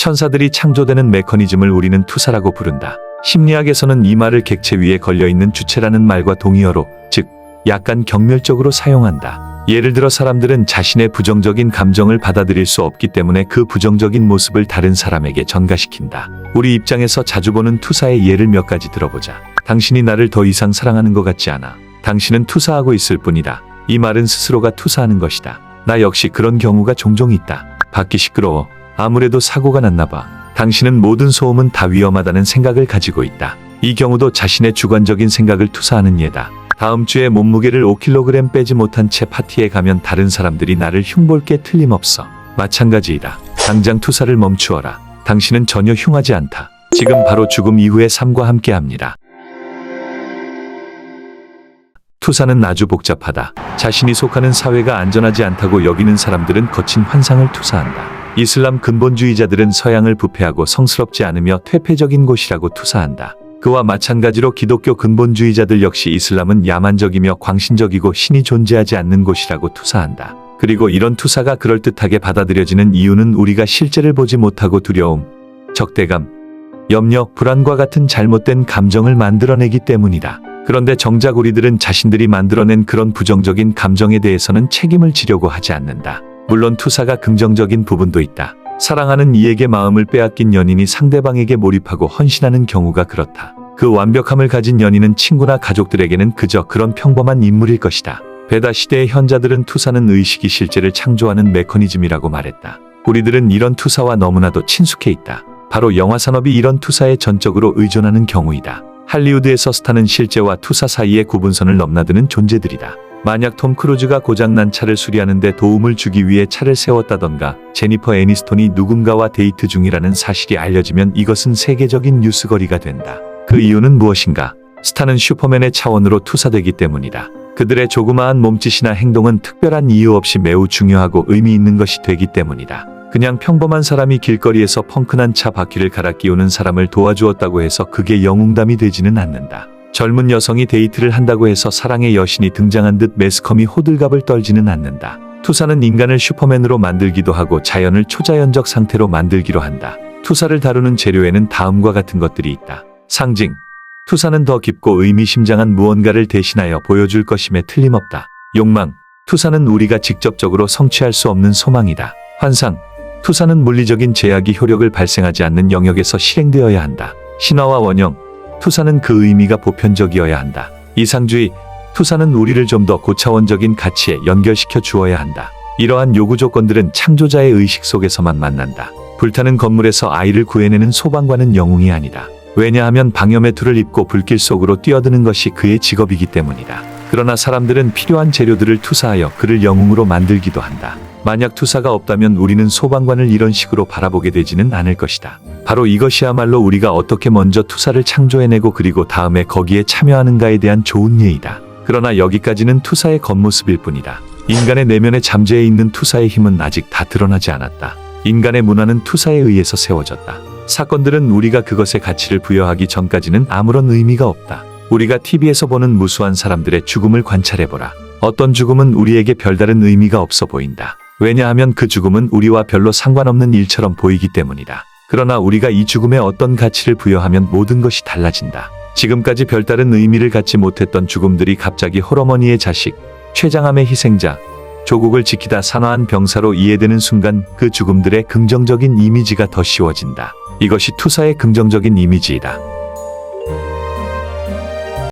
천사들이 창조되는 메커니즘을 우리는 투사라고 부른다. 심리학에서는 이 말을 객체 위에 걸려있는 주체라는 말과 동의어로, 즉 약간 경멸적으로 사용한다. 예를 들어 사람들은 자신의 부정적인 감정을 받아들일 수 없기 때문에 그 부정적인 모습을 다른 사람에게 전가시킨다. 우리 입장에서 자주 보는 투사의 예를 몇 가지 들어보자. 당신이 나를 더 이상 사랑하는 것 같지 않아. 당신은 투사하고 있을 뿐이다. 이 말은 스스로가 투사하는 것이다. 나 역시 그런 경우가 종종 있다. 밖이 시끄러워. 아무래도 사고가 났나 봐. 당신은 모든 소음은 다 위험하다는 생각을 가지고 있다. 이 경우도 자신의 주관적인 생각을 투사하는 예다. 다음 주에 몸무게를 5kg 빼지 못한 채 파티에 가면 다른 사람들이 나를 흉볼 게 틀림없어. 마찬가지이다. 당장 투사를 멈추어라. 당신은 전혀 흉하지 않다. 지금 바로 죽음 이후의 삶과 함께합니다. 투사는 아주 복잡하다. 자신이 속하는 사회가 안전하지 않다고 여기는 사람들은 거친 환상을 투사한다. 이슬람 근본주의자들은 서양을 부패하고 성스럽지 않으며 퇴폐적인 곳이라고 투사한다. 그와 마찬가지로 기독교 근본주의자들 역시 이슬람은 야만적이며 광신적이고 신이 존재하지 않는 곳이라고 투사한다. 그리고 이런 투사가 그럴듯하게 받아들여지는 이유는 우리가 실제를 보지 못하고 두려움, 적대감, 염려, 불안과 같은 잘못된 감정을 만들어내기 때문이다. 그런데 정작 우리들은 자신들이 만들어낸 그런 부정적인 감정에 대해서는 책임을 지려고 하지 않는다. 물론 투사가 긍정적인 부분도 있다. 사랑하는 이에게 마음을 빼앗긴 연인이 상대방에게 몰입하고 헌신하는 경우가 그렇다. 그 완벽함을 가진 연인은 친구나 가족들에게는 그저 그런 평범한 인물일 것이다. 베다 시대의 현자들은 투사는 의식이 실제를 창조하는 메커니즘이라고 말했다. 우리들은 이런 투사와 너무나도 친숙해 있다. 바로 영화 산업이 이런 투사에 전적으로 의존하는 경우이다. 할리우드에서 스타는 실제와 투사 사이의 구분선을 넘나드는 존재들이다. 만약 톰 크루즈가 고장난 차를 수리하는데 도움을 주기 위해 차를 세웠다던가 제니퍼 애니스톤이 누군가와 데이트 중이라는 사실이 알려지면 이것은 세계적인 뉴스거리가 된다. 그 이유는 무엇인가? 스타는 슈퍼맨의 차원으로 투사되기 때문이다. 그들의 조그마한 몸짓이나 행동은 특별한 이유 없이 매우 중요하고 의미 있는 것이 되기 때문이다. 그냥 평범한 사람이 길거리에서 펑크난 차 바퀴를 갈아 끼우는 사람을 도와주었다고 해서 그게 영웅담이 되지는 않는다. 젊은 여성이 데이트를 한다고 해서 사랑의 여신이 등장한 듯 매스컴이 호들갑을 떨지는 않는다. 투사는 인간을 슈퍼맨으로 만들기도 하고 자연을 초자연적 상태로 만들기로 한다. 투사를 다루는 재료에는 다음과 같은 것들이 있다. 상징. 투사는 더 깊고 의미심장한 무언가를 대신하여 보여줄 것임에 틀림없다. 욕망. 투사는 우리가 직접적으로 성취할 수 없는 소망이다. 환상. 투사는 물리적인 제약이 효력을 발생하지 않는 영역에서 실행되어야 한다. 신화와 원형. 투사는 그 의미가 보편적이어야 한다. 이상주의. 투사는 우리를 좀 더 고차원적인 가치에 연결시켜 주어야 한다. 이러한 요구 조건들은 창조자의 의식 속에서만 만난다. 불타는 건물에서 아이를 구해내는 소방관은 영웅이 아니다. 왜냐하면 방염의 입고 불길 속으로 뛰어드는 것이 그의 직업이기 때문이다. 그러나 사람들은 필요한 재료들을 투사하여 그를 영웅으로 만들기도 한다. 만약 투사가 없다면 우리는 소방관을 이런 식으로 바라보게 되지는 않을 것이다. 바로 이것이야말로 우리가 어떻게 먼저 투사를 창조해내고 그리고 다음에 거기에 참여하는가에 대한 좋은 예이다. 그러나 여기까지는 투사의 겉모습일 뿐이다. 인간의 내면에 잠재해 있는 투사의 힘은 아직 다 드러나지 않았다. 인간의 문화는 투사에 의해서 세워졌다. 사건들은 우리가 그것에 가치를 부여하기 전까지는 아무런 의미가 없다. 우리가 TV에서 보는 무수한 사람들의 죽음을 관찰해보라. 어떤 죽음은 우리에게 별다른 의미가 없어 보인다. 왜냐하면 그 죽음은 우리와 별로 상관없는 일처럼 보이기 때문이다. 그러나 우리가 이 죽음에 어떤 가치를 부여하면 모든 것이 달라진다. 지금까지 별다른 의미를 갖지 못했던 죽음들이 갑자기 홀어머니의 자식, 췌장암의 희생자, 조국을 지키다 산화한 병사로 이해되는 순간 그 죽음들의 긍정적인 이미지가 더 씌워진다. 이것이 투사의 긍정적인 이미지이다.